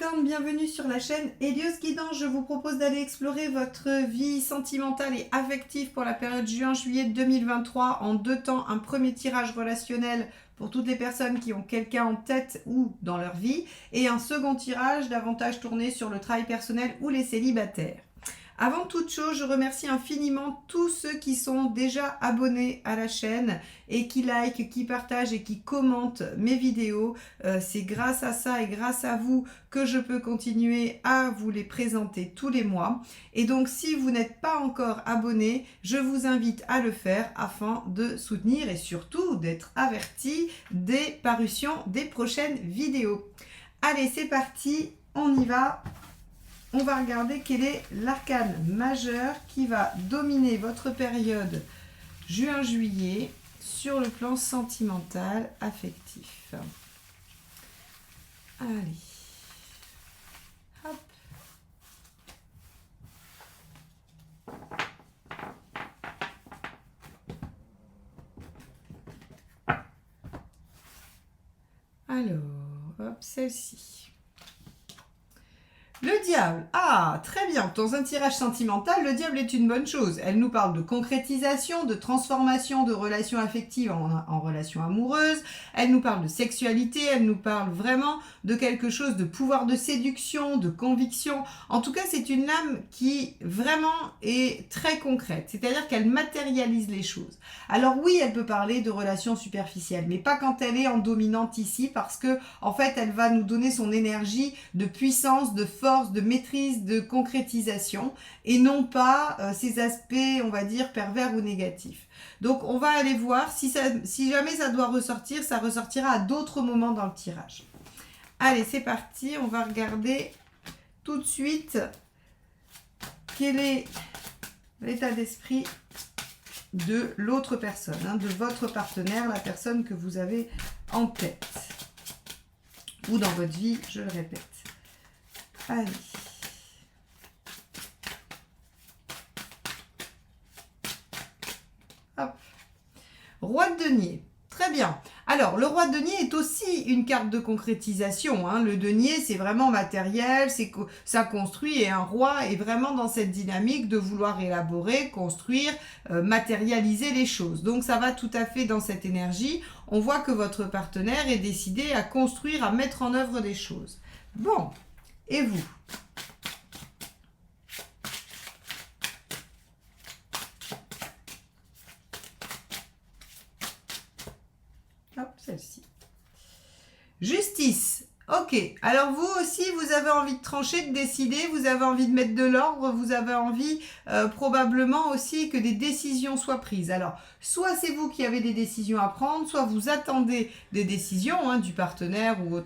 Capricorne, bienvenue sur la chaîne Hélios Guidance. Je vous propose d'aller explorer votre vie sentimentale et affective pour la période juin-juillet 2023 en 2 temps. Un premier tirage relationnel pour toutes les personnes qui ont quelqu'un en tête ou dans leur vie et un second tirage davantage tourné sur le travail personnel ou les célibataires. Avant toute chose, je remercie infiniment tous ceux qui sont déjà abonnés à la chaîne et qui likent, qui partagent et qui commentent mes vidéos. C'est grâce à ça et grâce à vous que je peux continuer à vous les présenter tous les mois. Et donc, si vous n'êtes pas encore abonné, je vous invite à le faire afin de soutenir et surtout d'être averti des parutions des prochaines vidéos. Allez, c'est parti, on y va. On va regarder quel est l'arcane majeur qui va dominer votre période juin-juillet sur le plan sentimental affectif. Allez. Hop. Alors, hop, celle-ci. Le diable, ah très bien, dans un tirage sentimental, le diable est une bonne chose. Elle nous parle de concrétisation, de transformation de relations affectives en relations amoureuses, elle nous parle de sexualité, elle nous parle vraiment de quelque chose de pouvoir de séduction, de conviction. En tout cas, c'est une âme qui vraiment est très concrète, c'est-à-dire qu'elle matérialise les choses. Alors oui, elle peut parler de relations superficielles, mais pas quand elle est en dominante ici, parce que en fait, elle va nous donner son énergie de puissance, de force, de maîtrise, de concrétisation et non pas ces aspects, on va dire, pervers ou négatifs. Donc, on va aller voir si jamais ça doit ressortir, ça ressortira à d'autres moments dans le tirage. Allez, c'est parti. On va regarder tout de suite quel est l'état d'esprit de l'autre personne, de votre partenaire, la personne que vous avez en tête ou dans votre vie, je le répète. Allez. Hop. Roi de denier. Très bien. Alors, le roi de denier est aussi une carte de concrétisation. Le denier, c'est vraiment matériel, ça construit et un roi est vraiment dans cette dynamique de vouloir élaborer, construire, matérialiser les choses. Donc, ça va tout à fait dans cette énergie. On voit que votre partenaire est décidé à construire, à mettre en œuvre des choses. Bon. Et vous? Hop, celle-ci. Justice. Ok, alors vous aussi, vous avez envie de trancher, de décider, vous avez envie de mettre de l'ordre, vous avez envie probablement aussi que des décisions soient prises. Alors, soit c'est vous qui avez des décisions à prendre, soit vous attendez des décisions du partenaire ou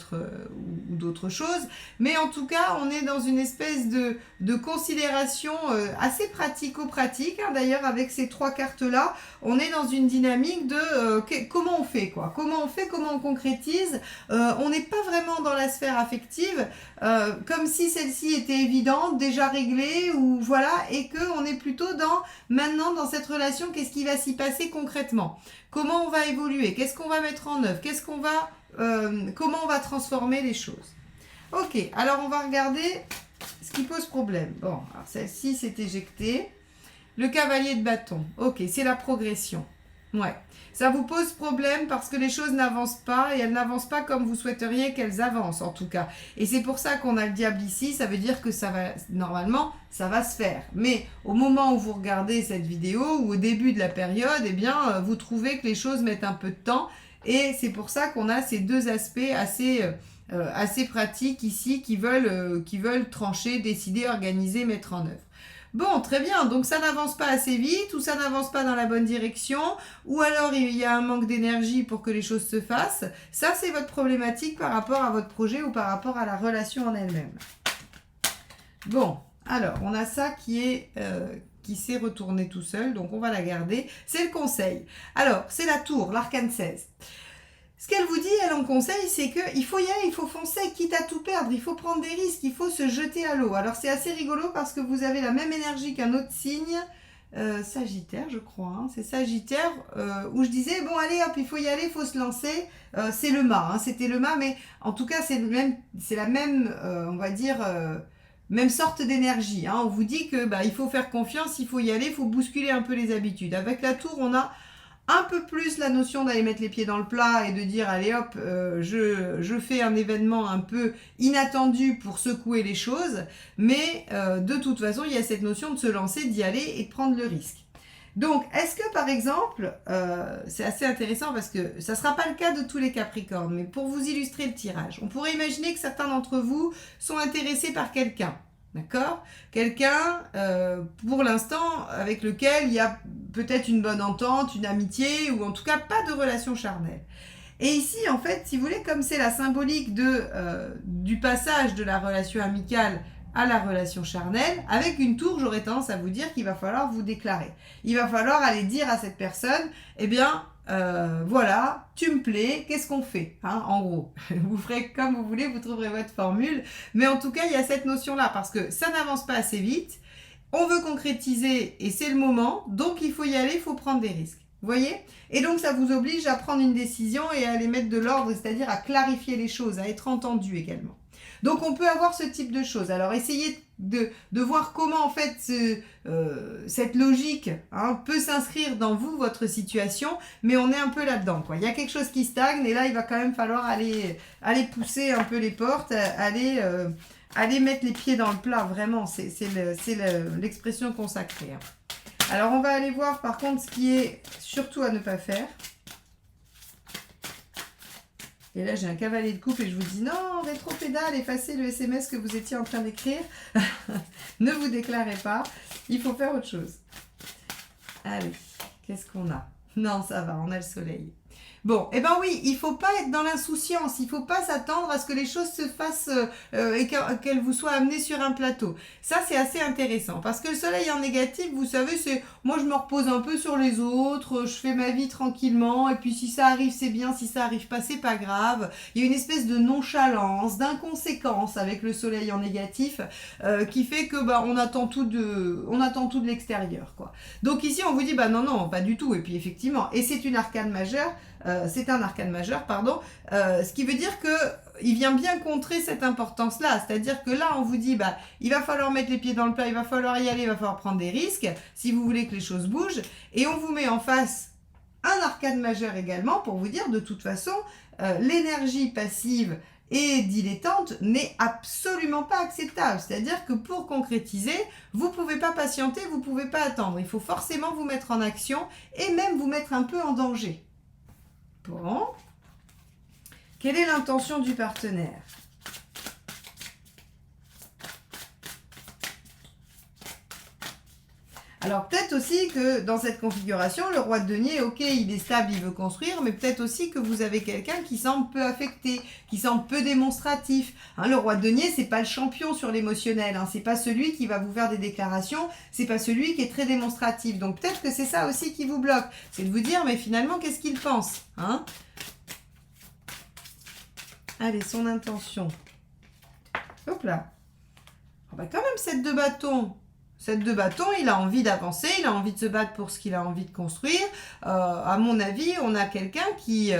d'autres choses. Mais en tout cas, on est dans une espèce de considération assez pratico-pratique. D'ailleurs, avec ces 3 cartes-là, on est dans une dynamique de comment on fait, quoi. Comment on fait, comment on concrétise. On n'est pas vraiment dans la sphère affective, comme si celle-ci était évidente, déjà réglée, ou voilà, et qu'on est plutôt maintenant dans cette relation, qu'est-ce qui va s'y passer concrètement? Comment on va évoluer? Qu'est-ce qu'on va mettre en œuvre? Comment on va transformer les choses? Ok, alors on va regarder ce qui pose problème. Bon, alors celle-ci s'est éjectée. Le cavalier de bâton. Ok, c'est la progression. Ouais. Ça vous pose problème parce que les choses n'avancent pas et elles n'avancent pas comme vous souhaiteriez qu'elles avancent en tout cas. Et c'est pour ça qu'on a le diable ici, ça veut dire que normalement, ça va se faire. Mais au moment où vous regardez cette vidéo ou au début de la période, eh bien, vous trouvez que les choses mettent un peu de temps et c'est pour ça qu'on a ces 2 aspects assez pratiques ici qui veulent trancher, décider, organiser, mettre en œuvre. Bon, très bien, donc ça n'avance pas assez vite, ou ça n'avance pas dans la bonne direction, ou alors il y a un manque d'énergie pour que les choses se fassent. Ça, c'est votre problématique par rapport à votre projet ou par rapport à la relation en elle-même. Bon, alors, on a ça qui s'est retourné tout seul, donc on va la garder. C'est le conseil. Alors, c'est la tour, l'arcane 16. Ce qu'elle vous dit, elle en conseille, c'est qu'il faut y aller, il faut foncer, quitte à tout perdre, il faut prendre des risques, il faut se jeter à l'eau. Alors c'est assez rigolo parce que vous avez la même énergie qu'un autre signe, Sagittaire, je crois. Hein. C'est Sagittaire où je disais, bon, allez, hop, il faut y aller, il faut se lancer. C'est le mât, hein, c'était le mât, mais en tout cas, c'est la même, on va dire, même sorte d'énergie. Hein. On vous dit que il faut faire confiance, il faut y aller, il faut bousculer un peu les habitudes. Avec la tour, on a un peu plus la notion d'aller mettre les pieds dans le plat et de dire allez hop, je fais un événement un peu inattendu pour secouer les choses, mais de toute façon il y a cette notion de se lancer, d'y aller et de prendre le risque. Donc est-ce que par exemple, c'est assez intéressant parce que ça ne sera pas le cas de tous les Capricornes, mais pour vous illustrer le tirage, on pourrait imaginer que certains d'entre vous sont intéressés par quelqu'un. D'accord? Quelqu'un, pour l'instant, avec lequel il y a peut-être une bonne entente, une amitié, ou en tout cas pas de relation charnelle. Et ici, en fait, si vous voulez, comme c'est la symbolique du passage de la relation amicale à la relation charnelle, avec une tour, j'aurais tendance à vous dire qu'il va falloir vous déclarer. Il va falloir aller dire à cette personne, eh bien, voilà, tu me plais, qu'est-ce qu'on fait, hein, en gros. Vous ferez comme vous voulez, vous trouverez votre formule, mais en tout cas, il y a cette notion-là, parce que ça n'avance pas assez vite, on veut concrétiser, et c'est le moment, donc il faut y aller, il faut prendre des risques. Vous voyez? Et donc ça vous oblige à prendre une décision et à aller mettre de l'ordre, c'est-à-dire à clarifier les choses, à être entendu également. Donc on peut avoir ce type de choses. Alors essayez de voir comment en fait cette logique peut s'inscrire dans vous, votre situation, mais on est un peu là-dedans, quoi. Il y a quelque chose qui stagne et là il va quand même falloir aller pousser un peu les portes, aller mettre les pieds dans le plat, vraiment, c'est l'expression consacrée. Hein. Alors on va aller voir par contre ce qui est surtout à ne pas faire. Et là, j'ai un cavalier de coupe et je vous dis non, rétropédale, effacez le SMS que vous étiez en train d'écrire. Ne vous déclarez pas. Il faut faire autre chose. Allez, qu'est-ce qu'on a? Non, ça va, on a le soleil. Bon, eh ben oui, il faut pas être dans l'insouciance, il faut pas s'attendre à ce que les choses se fassent et qu'elles vous soient amenées sur un plateau. Ça, c'est assez intéressant parce que le soleil en négatif, vous savez, c'est moi je me repose un peu sur les autres, je fais ma vie tranquillement et puis si ça arrive, c'est bien, si ça arrive pas, c'est pas grave. Il y a une espèce de nonchalance, d'inconséquence avec le soleil en négatif qui fait que on attend tout de l'extérieur, quoi. Donc ici, on vous dit non, pas du tout. Et puis effectivement, et c'est une arcane majeure. C'est un arcane majeur, pardon, ce qui veut dire que il vient bien contrer cette importance-là, c'est-à-dire que là, on vous dit, il va falloir mettre les pieds dans le plat, il va falloir y aller, il va falloir prendre des risques, si vous voulez que les choses bougent, et on vous met en face un arcane majeur également, pour vous dire, de toute façon, l'énergie passive et dilettante n'est absolument pas acceptable. C'est-à-dire que pour concrétiser, vous ne pouvez pas patienter, vous ne pouvez pas attendre, il faut forcément vous mettre en action, et même vous mettre un peu en danger. Bon. Quelle est l'intention du partenaire? Alors peut-être aussi que dans cette configuration, le roi de denier, ok, il est stable, il veut construire, mais peut-être aussi que vous avez quelqu'un qui semble peu affecté, qui semble peu démonstratif. Le roi de denier, c'est pas le champion sur l'émotionnel, c'est pas celui qui va vous faire des déclarations, c'est pas celui qui est très démonstratif. Donc peut-être que c'est ça aussi qui vous bloque, c'est de vous dire, mais finalement, qu'est-ce qu'il pense, Allez, son intention. Hop là. Quand même, cette de bâtons. Cette de bâtons, il a envie d'avancer, il a envie de se battre pour ce qu'il a envie de construire. À mon avis, on a quelqu'un qui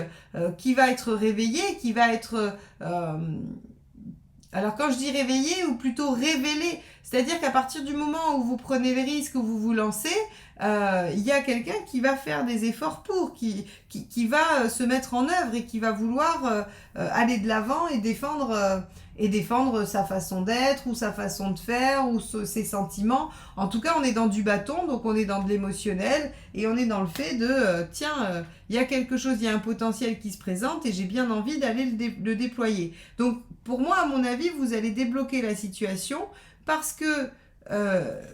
va être réveillé, qui va être... alors quand je dis réveillé, ou plutôt révélé, c'est-à-dire qu'à partir du moment où vous prenez les risques, où vous vous lancez, il y a quelqu'un qui va faire des efforts pour, qui va se mettre en œuvre et qui va vouloir aller de l'avant et défendre sa façon d'être ou sa façon de faire ou ses sentiments. En tout cas, on est dans du bâton, donc on est dans de l'émotionnel et on est dans le fait de il y a quelque chose, il y a un potentiel qui se présente et j'ai bien envie d'aller le déployer. Donc pour moi, à mon avis, vous allez débloquer la situation parce que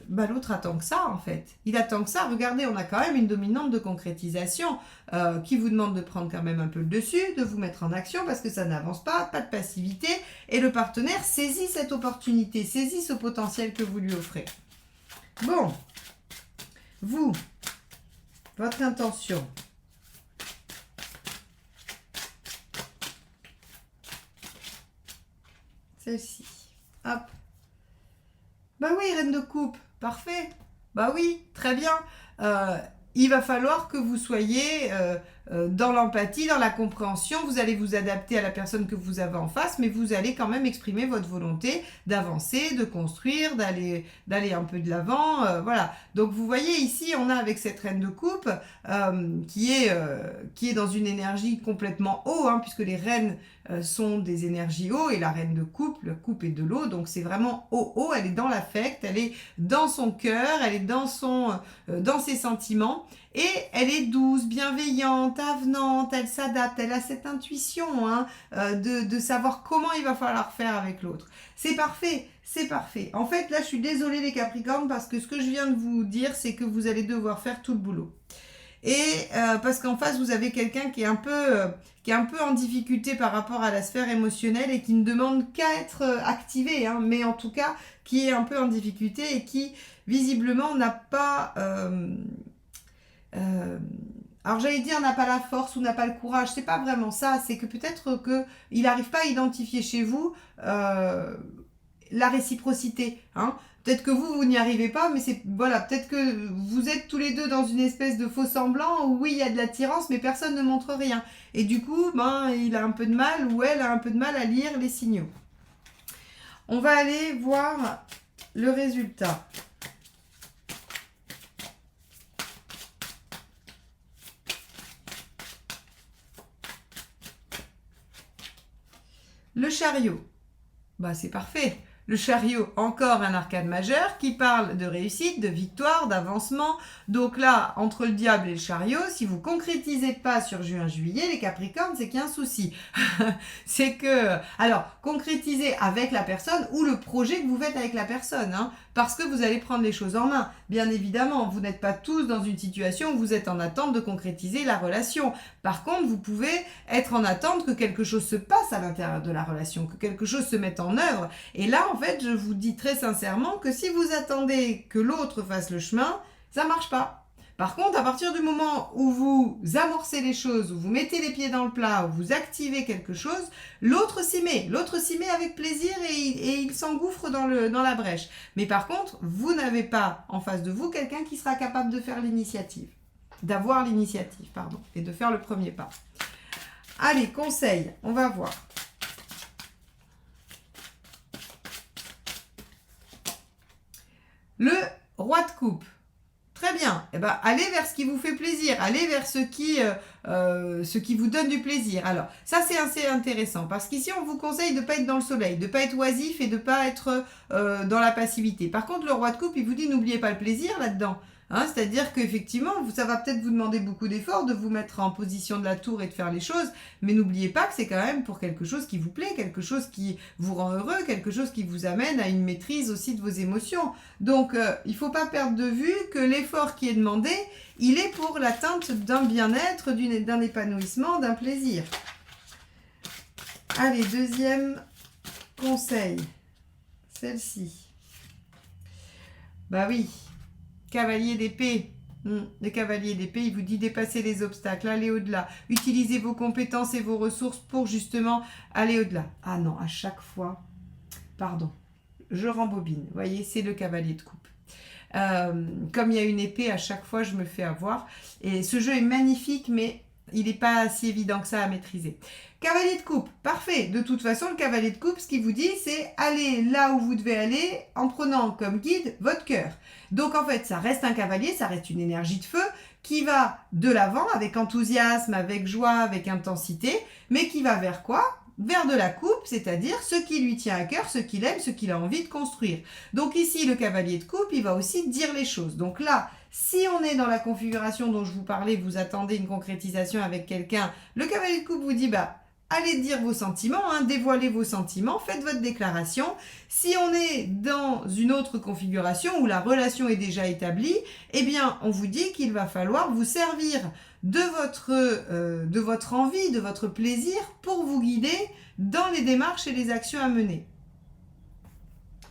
l'autre attend que ça en fait. Il attend que ça. Regardez, on a quand même une dominante de concrétisation qui vous demande de prendre quand même un peu le dessus, de vous mettre en action parce que ça n'avance pas de passivité. Et le partenaire saisit cette opportunité, saisit ce potentiel que vous lui offrez. Bon, vous, votre intention. Celle-ci. Hop. Oui, reine de coupe, parfait. Bah oui, très bien. Euh, il va falloir que vous soyez dans l'empathie, dans la compréhension. Vous allez vous adapter à la personne que vous avez en face, mais vous allez quand même exprimer votre volonté d'avancer, de construire, d'aller un peu de l'avant. Voilà. Donc vous voyez ici, on a avec cette reine de coupe qui est dans une énergie complètement eau, hein, puisque les reines sont des énergies eau et la reine de coupe, le coupe est de l'eau. Donc c'est vraiment eau. Elle est dans l'affect, elle est dans son cœur, elle est dans ses sentiments et elle est douce, bienveillante, avenante, elle s'adapte, elle a cette intuition hein, de savoir comment il va falloir faire avec l'autre. C'est parfait, c'est parfait. En fait, là, je suis désolée les Capricornes parce que ce que je viens de vous dire, c'est que vous allez devoir faire tout le boulot. Et parce qu'en face, vous avez quelqu'un qui est un peu en difficulté par rapport à la sphère émotionnelle et qui ne demande qu'à être activé, hein, mais en tout cas, qui est un peu en difficulté et qui, visiblement, n'a pas... alors j'allais dire n'a pas la force ou n'a pas le courage, c'est pas vraiment ça, c'est que peut-être qu'il n'arrive pas à identifier chez vous la réciprocité. Hein. Peut-être que vous n'y arrivez pas, mais c'est voilà, peut-être que vous êtes tous les deux dans une espèce de faux semblant où oui, il y a de l'attirance, mais personne ne montre rien. Et du coup, ben, il a un peu de mal ou elle a un peu de mal à lire les signaux. On va aller voir le résultat. Le chariot. Bah, c'est parfait. Le chariot, encore un arcane majeur qui parle de réussite, de victoire, d'avancement. Donc là, entre le diable et le chariot, si vous concrétisez pas sur juin-juillet, les Capricornes, c'est qu'il y a un souci. C'est que, alors, concrétisez avec la personne ou le projet que vous faites avec la personne, hein, parce que vous allez prendre les choses en main. Bien évidemment, vous n'êtes pas tous dans une situation où vous êtes en attente de concrétiser la relation. Par contre, vous pouvez être en attente que quelque chose se passe à l'intérieur de la relation, que quelque chose se mette en œuvre. Et là, en fait, je vous dis très sincèrement que si vous attendez que l'autre fasse le chemin, ça marche pas. Par contre, à partir du moment où vous amorcez les choses, où vous mettez les pieds dans le plat, où vous activez quelque chose, l'autre s'y met. L'autre s'y met avec plaisir et il s'engouffre dans la brèche. Mais par contre, vous n'avez pas en face de vous quelqu'un qui sera capable de faire l'initiative. D'avoir l'initiative, pardon, et de faire le premier pas. Allez, conseil, on va voir. Le roi de coupe. Très bien. Eh ben, allez vers ce qui vous fait plaisir. Allez vers ce qui vous donne du plaisir. Alors, ça, c'est assez intéressant. Parce qu'ici, on vous conseille de ne pas être dans le soleil, de ne pas être oisif et de ne pas être dans la passivité. Par contre, le roi de coupe, il vous dit, n'oubliez pas le plaisir là-dedans. Hein, c'est-à-dire qu'effectivement, ça va peut-être vous demander beaucoup d'efforts de vous mettre en position de la tour et de faire les choses, mais n'oubliez pas que c'est quand même pour quelque chose qui vous plaît, quelque chose qui vous rend heureux, quelque chose qui vous amène à une maîtrise aussi de vos émotions. Donc, il ne faut pas perdre de vue que l'effort qui est demandé, il est pour l'atteinte d'un bien-être, d'un épanouissement, d'un plaisir. Allez, deuxième conseil. Celle-ci. Bah oui. Cavalier d'épée. Le cavalier d'épée, il vous dit dépasser les obstacles, aller au-delà. Utilisez vos compétences et vos ressources pour justement aller au-delà. Ah non, à chaque fois, pardon, je rembobine. Vous voyez, c'est le cavalier de coupe. Comme il y a une épée, à chaque fois, je me fais avoir. Et ce jeu est magnifique, mais il n'est pas si évident que ça à maîtriser. Cavalier de coupe, parfait. De toute façon, le cavalier de coupe, ce qu'il vous dit, c'est aller là où vous devez aller en prenant comme guide votre cœur. Donc en fait, ça reste un cavalier, ça reste une énergie de feu qui va de l'avant avec enthousiasme, avec joie, avec intensité, mais qui va vers quoi ? Vers de la coupe, c'est-à-dire ce qui lui tient à cœur, ce qu'il aime, ce qu'il a envie de construire. Donc ici, le cavalier de coupe, il va aussi dire les choses. Donc là, si on est dans la configuration dont je vous parlais, vous attendez une concrétisation avec quelqu'un, le cavalier de coupe vous dit, allez dire vos sentiments, hein, dévoilez vos sentiments, faites votre déclaration. Si on est dans une autre configuration où la relation est déjà établie, eh bien, on vous dit qu'il va falloir vous servir de votre envie, de votre plaisir pour vous guider dans les démarches et les actions à mener.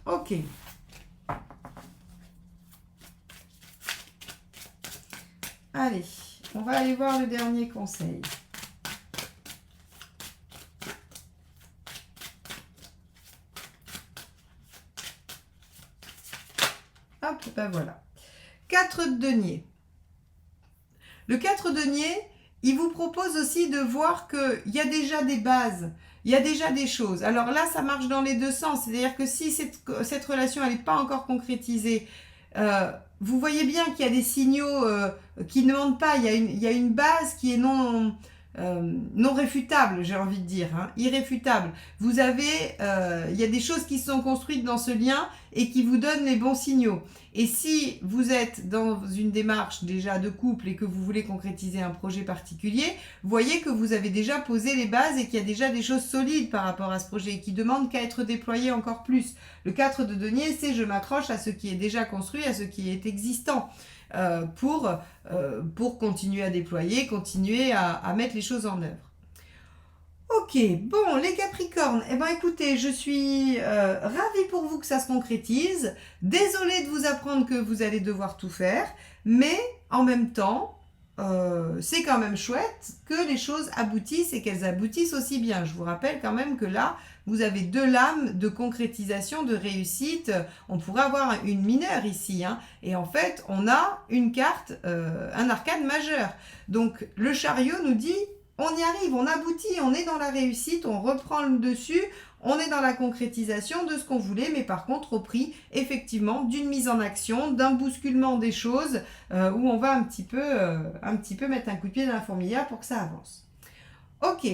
Ok. Allez, on va aller voir le dernier conseil. Hop, ben voilà. 4 de denier. Le 4 de denier, il vous propose aussi de voir qu'il y a déjà des bases, il y a déjà des choses. Alors là, ça marche dans les deux sens. C'est-à-dire que si cette relation n'est pas encore concrétisée, vous voyez bien qu'il y a des signaux qui ne mentent pas. Il y a une base qui est non réfutable, j'ai envie de dire, hein, irréfutable. Vous avez, il y a des choses qui sont construites dans ce lien et qui vous donnent les bons signaux. Et si vous êtes dans une démarche déjà de couple et que vous voulez concrétiser un projet particulier, voyez que vous avez déjà posé les bases et qu'il y a déjà des choses solides par rapport à ce projet et qui demandent qu'à être déployées encore plus. Le 4 de denier, c'est je m'accroche à ce qui est déjà construit, à ce qui est existant. Pour continuer à déployer, continuer à mettre les choses en œuvre. Ok, bon, les Capricornes, eh ben écoutez, je suis ravie pour vous que ça se concrétise. Désolée de vous apprendre que vous allez devoir tout faire, mais en même temps, c'est quand même chouette que les choses aboutissent et qu'elles aboutissent aussi bien. Je vous rappelle quand même que là, vous avez deux lames de concrétisation, de réussite. On pourrait avoir une mineure ici, hein. Et en fait, on a une carte, un arcane majeur. Donc, le chariot nous dit, on y arrive, on aboutit, on est dans la réussite, on reprend le dessus, on est dans la concrétisation de ce qu'on voulait, mais par contre au prix, effectivement, d'une mise en action, d'un bousculement des choses, où on va un petit peu mettre un coup de pied dans la fourmilière pour que ça avance. Ok.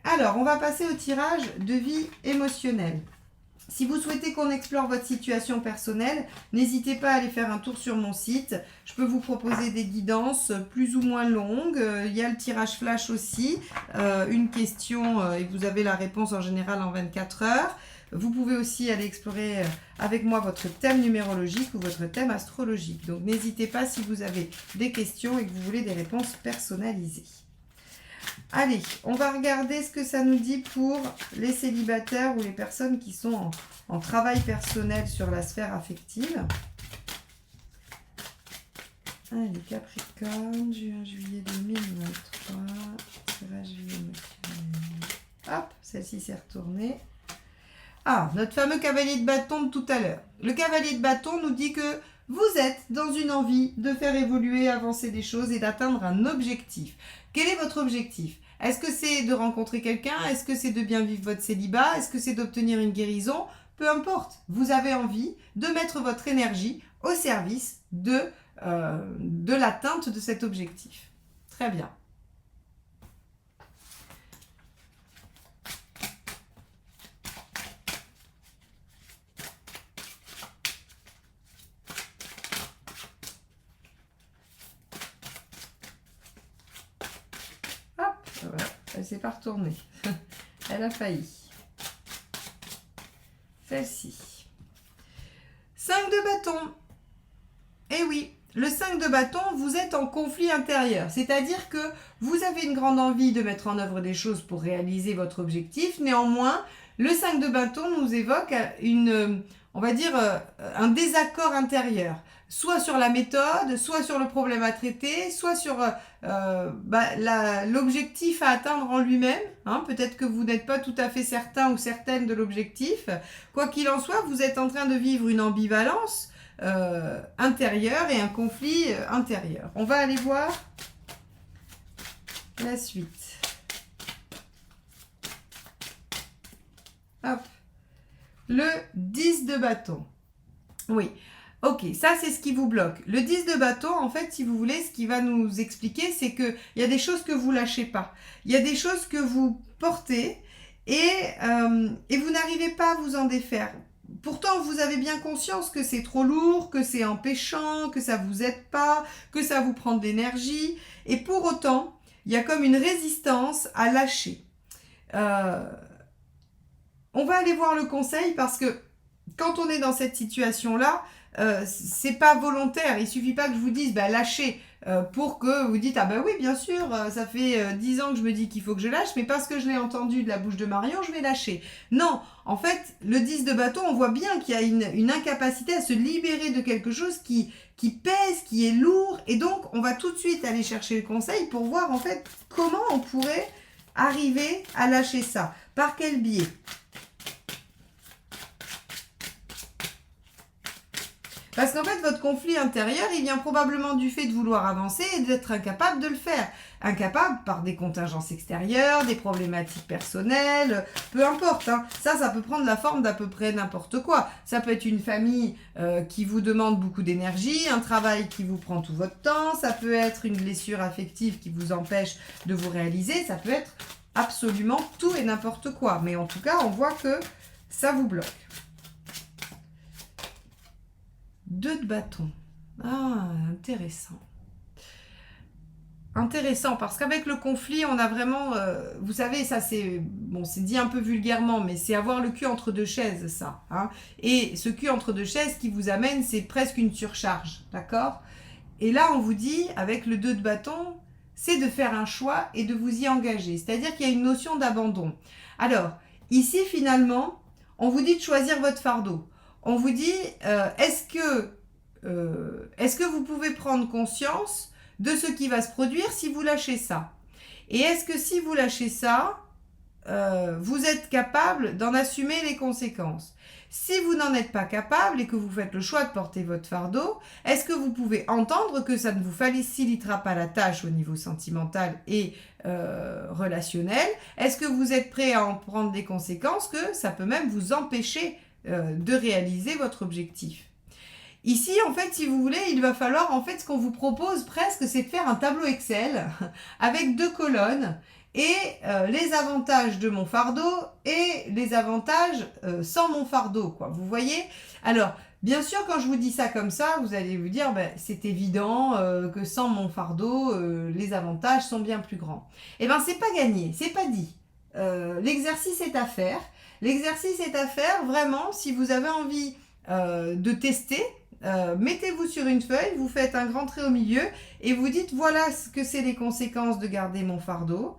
Alors, on va passer au tirage de vie émotionnelle. Si vous souhaitez qu'on explore votre situation personnelle, n'hésitez pas à aller faire un tour sur mon site. Je peux vous proposer des guidances plus ou moins longues. Il y a le tirage flash aussi, une question et vous avez la réponse en général en 24 heures. Vous pouvez aussi aller explorer avec moi votre thème numérologique ou votre thème astrologique. Donc, n'hésitez pas si vous avez des questions et que vous voulez des réponses personnalisées. Allez, on va regarder ce que ça nous dit pour les célibataires ou les personnes qui sont en travail personnel sur la sphère affective. Allez, Capricorne, juin, juillet 2023, tirage vie émotionnelle. Hop, celle-ci s'est retournée. Ah, notre fameux cavalier de bâton de tout à l'heure. Le cavalier de bâton nous dit que vous êtes dans une envie de faire évoluer, avancer des choses et d'atteindre un objectif. Quel est votre objectif? Est-ce que c'est de rencontrer quelqu'un? Est-ce que c'est de bien vivre votre célibat? Est-ce que c'est d'obtenir une guérison? Peu importe, vous avez envie de mettre votre énergie au service de l'atteinte de cet objectif. Très bien. Voilà, elle ne s'est pas retournée. Elle a failli. Celle-ci. 5 de bâton. Eh oui, le 5 de bâton, vous êtes en conflit intérieur. C'est-à-dire que vous avez une grande envie de mettre en œuvre des choses pour réaliser votre objectif. Néanmoins, le 5 de bâton nous évoque on va dire, un désaccord intérieur. Soit sur la méthode, soit sur le problème à traiter, soit sur l'objectif à atteindre en lui-même. Hein, peut-être que vous n'êtes pas tout à fait certain ou certaine de l'objectif. Quoi qu'il en soit, vous êtes en train de vivre une ambivalence intérieure et un conflit intérieur. On va aller voir la suite. Hop. Le 10 de bâton. Oui. Ok, ça c'est ce qui vous bloque. Le 10 de bâton, en fait, si vous voulez, ce qui va nous expliquer, c'est qu'il y a des choses que vous lâchez pas. Il y a des choses que vous portez et vous n'arrivez pas à vous en défaire. Pourtant, vous avez bien conscience que c'est trop lourd, que c'est empêchant, que ça vous aide pas, que ça vous prend de l'énergie. Et pour autant, il y a comme une résistance à lâcher. On va aller voir le conseil parce que quand on est dans cette situation-là, c'est pas volontaire. Il suffit pas que je vous dise lâchez pour que vous dites ah ben oui bien sûr ça fait 10 ans que je me dis qu'il faut que je lâche mais parce que je l'ai entendu de la bouche de Marion je vais lâcher. Non, en fait le 10 de bâton on voit bien qu'il y a une incapacité à se libérer de quelque chose qui pèse, qui est lourd et donc on va tout de suite aller chercher le conseil pour voir en fait comment on pourrait arriver à lâcher ça. Par quel biais? Parce qu'en fait, votre conflit intérieur, il vient probablement du fait de vouloir avancer et d'être incapable de le faire. Incapable par des contingences extérieures, des problématiques personnelles, peu importe. Hein. Ça peut prendre la forme d'à peu près n'importe quoi. Ça peut être une famille qui vous demande beaucoup d'énergie, un travail qui vous prend tout votre temps, ça peut être une blessure affective qui vous empêche de vous réaliser, ça peut être absolument tout et n'importe quoi. Mais en tout cas, on voit que ça vous bloque. 2 de bâton. Ah, intéressant. Intéressant, parce qu'avec le conflit, on a vraiment... vous savez, ça c'est... Bon, c'est dit un peu vulgairement, mais c'est avoir le cul entre deux chaises, ça. Hein. Et ce cul entre deux chaises qui vous amène, c'est presque une surcharge, d'accord? Et là, on vous dit, avec le 2 de bâton, c'est de faire un choix et de vous y engager. C'est-à-dire qu'il y a une notion d'abandon. Alors, ici, finalement, on vous dit de choisir votre fardeau. On vous dit, est-ce que vous pouvez prendre conscience de ce qui va se produire si vous lâchez ça? Et est-ce que si vous lâchez ça, vous êtes capable d'en assumer les conséquences? Si vous n'en êtes pas capable et que vous faites le choix de porter votre fardeau, est-ce que vous pouvez entendre que ça ne vous facilitera pas la tâche au niveau sentimental et relationnel? Est-ce que vous êtes prêt à en prendre des conséquences, que ça peut même vous empêcher de réaliser votre objectif? Ici, en fait, si vous voulez, il va falloir, en fait, ce qu'on vous propose presque, c'est de faire un tableau Excel avec 2 colonnes et les avantages de mon fardeau et les avantages sans mon fardeau, quoi. Vous voyez? Alors, bien sûr, quand je vous dis ça comme ça, vous allez vous dire, ben, c'est évident que sans mon fardeau, les avantages sont bien plus grands. Eh bien, c'est pas gagné, c'est pas dit. L'exercice est à faire. L'exercice est à faire vraiment si vous avez envie de tester. Mettez-vous sur une feuille, vous faites un grand trait au milieu et vous dites voilà ce que c'est les conséquences de garder mon fardeau.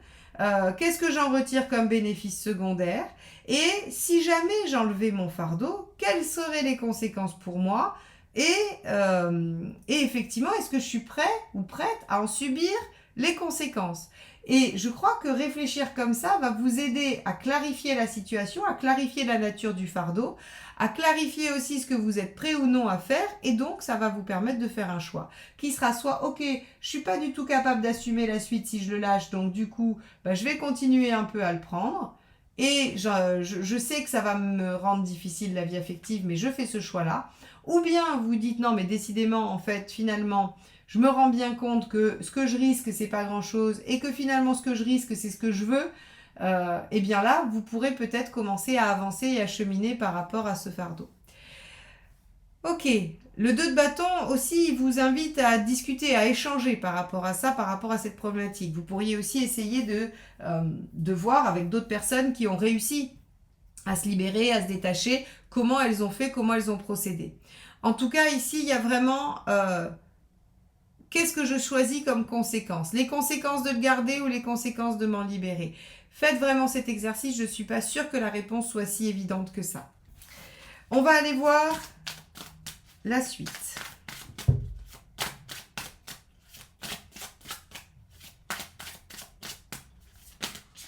Qu'est-ce que j'en retire comme bénéfice secondaire? Et si jamais j'enlevais mon fardeau, quelles seraient les conséquences pour moi? Et effectivement, est-ce que je suis prêt ou prête à en subir les conséquences? Et je crois que réfléchir comme ça va vous aider à clarifier la situation, à clarifier la nature du fardeau, à clarifier aussi ce que vous êtes prêt ou non à faire, et donc ça va vous permettre de faire un choix qui sera soit ok, je suis pas du tout capable d'assumer la suite si je le lâche, donc du coup je vais continuer un peu à le prendre, et je sais que ça va me rendre difficile la vie affective, mais je fais ce choix là. Ou bien vous dites non, mais décidément en fait finalement je me rends bien compte que ce que je risque, c'est pas grand-chose, et que finalement, ce que je risque, c'est ce que je veux, et bien là, vous pourrez peut-être commencer à avancer et à cheminer par rapport à ce fardeau. Ok, le 2 de bâton aussi vous invite à discuter, à échanger par rapport à ça, par rapport à cette problématique. Vous pourriez aussi essayer de voir avec d'autres personnes qui ont réussi à se libérer, à se détacher, comment elles ont fait, comment elles ont procédé. En tout cas, ici, il y a vraiment... qu'est-ce que je choisis comme conséquence? Les conséquences de le garder ou les conséquences de m'en libérer? Faites vraiment cet exercice, je ne suis pas sûre que la réponse soit si évidente que ça. On va aller voir la suite.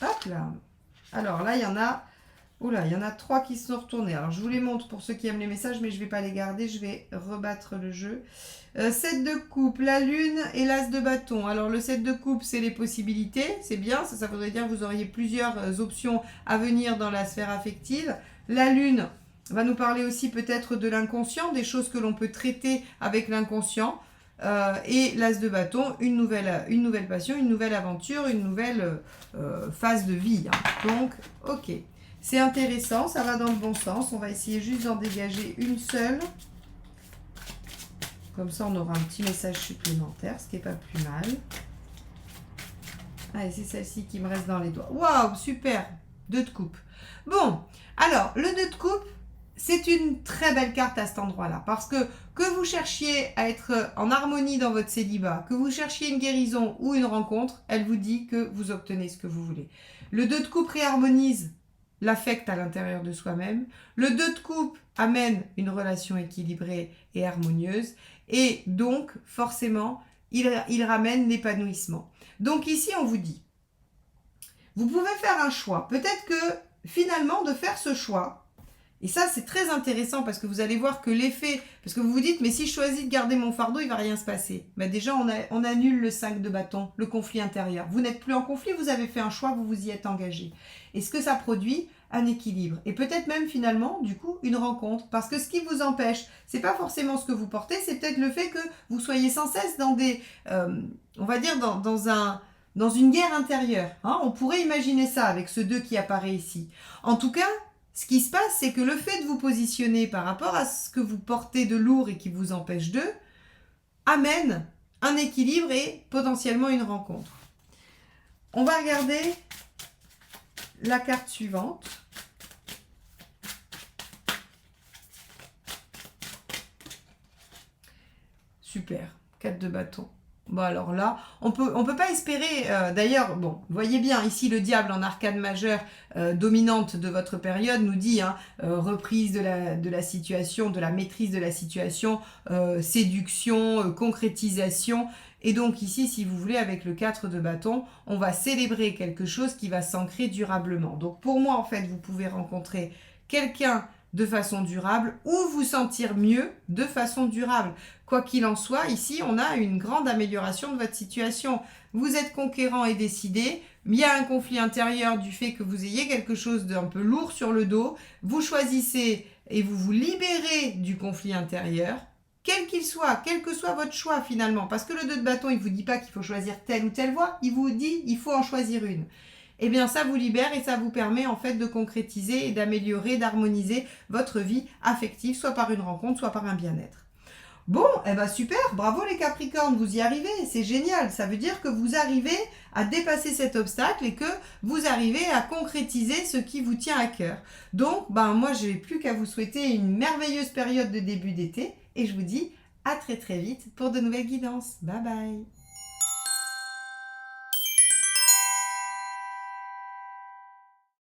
Hop là. Alors là, il y en a... Oula, il y en a 3 qui se sont retournés. Alors, je vous les montre pour ceux qui aiment les messages, mais je ne vais pas les garder. Je vais rebattre le jeu. 7 de coupe, la lune et l'as de bâton. Alors, le 7 de coupe, c'est les possibilités. C'est bien. Ça voudrait dire que vous auriez plusieurs options à venir dans la sphère affective. La lune va nous parler aussi peut-être de l'inconscient, des choses que l'on peut traiter avec l'inconscient. Et l'as de bâton, une nouvelle passion, une nouvelle aventure, une nouvelle phase de vie. Hein. Donc, ok. C'est intéressant, ça va dans le bon sens. On va essayer juste d'en dégager une seule. Comme ça, on aura un petit message supplémentaire, ce qui n'est pas plus mal. Allez, c'est celle-ci qui me reste dans les doigts. Waouh, super! 2 de coupe. Bon, alors, le 2 de coupe, c'est une très belle carte à cet endroit-là. Parce que vous cherchiez à être en harmonie dans votre célibat, que vous cherchiez une guérison ou une rencontre, elle vous dit que vous obtenez ce que vous voulez. Le 2 de coupe réharmonise l'affect à l'intérieur de soi-même. Le 2 de coupe amène une relation équilibrée et harmonieuse. Et donc, forcément, il ramène l'épanouissement. Donc ici, on vous dit, vous pouvez faire un choix. Peut-être que, finalement, de faire ce choix, Et ça, c'est très intéressant parce que vous allez voir que l'effet, parce que vous vous dites, mais si je choisis de garder mon fardeau, il va rien se passer. Mais déjà, on annule le 5 de bâton, le conflit intérieur. Vous n'êtes plus en conflit, vous avez fait un choix, vous vous y êtes engagé. Et ce que ça produit, un équilibre. Et peut-être même finalement, du coup, une rencontre. Parce que ce qui vous empêche, c'est pas forcément ce que vous portez, c'est peut-être le fait que vous soyez sans cesse dans des, on va dire, dans une guerre intérieure. Hein, on pourrait imaginer ça avec ce 2 qui apparaît ici. En tout cas, ce qui se passe, c'est que le fait de vous positionner par rapport à ce que vous portez de lourd et qui vous empêche d'eux, amène un équilibre et potentiellement une rencontre. On va regarder la carte suivante. Super, 4 de bâton. Bon alors là, on peut pas espérer, d'ailleurs, bon, vous voyez bien, ici le diable en arcane majeure dominante de votre période nous dit, reprise de la situation, de la maîtrise de la situation, séduction, concrétisation. Et donc ici, si vous voulez, avec le 4 de bâton, on va célébrer quelque chose qui va s'ancrer durablement. Donc pour moi, en fait, vous pouvez rencontrer quelqu'un de façon durable ou vous sentir mieux de façon durable. Quoi qu'il en soit, ici, on a une grande amélioration de votre situation. Vous êtes conquérant et décidé. Il y a un conflit intérieur du fait que vous ayez quelque chose d'un peu lourd sur le dos. Vous choisissez et vous vous libérez du conflit intérieur, quel qu'il soit, quel que soit votre choix finalement. Parce que le 2 de bâton, il ne vous dit pas qu'il faut choisir telle ou telle voie. Il vous dit qu'il faut en choisir une. Eh bien, ça vous libère et ça vous permet en fait de concrétiser et d'améliorer, d'harmoniser votre vie affective, soit par une rencontre, soit par un bien-être. Bon, eh ben super, bravo les Capricornes, vous y arrivez, c'est génial. Ça veut dire que vous arrivez à dépasser cet obstacle et que vous arrivez à concrétiser ce qui vous tient à cœur. Donc, moi, je n'ai plus qu'à vous souhaiter une merveilleuse période de début d'été et je vous dis à très très vite pour de nouvelles guidances. Bye bye.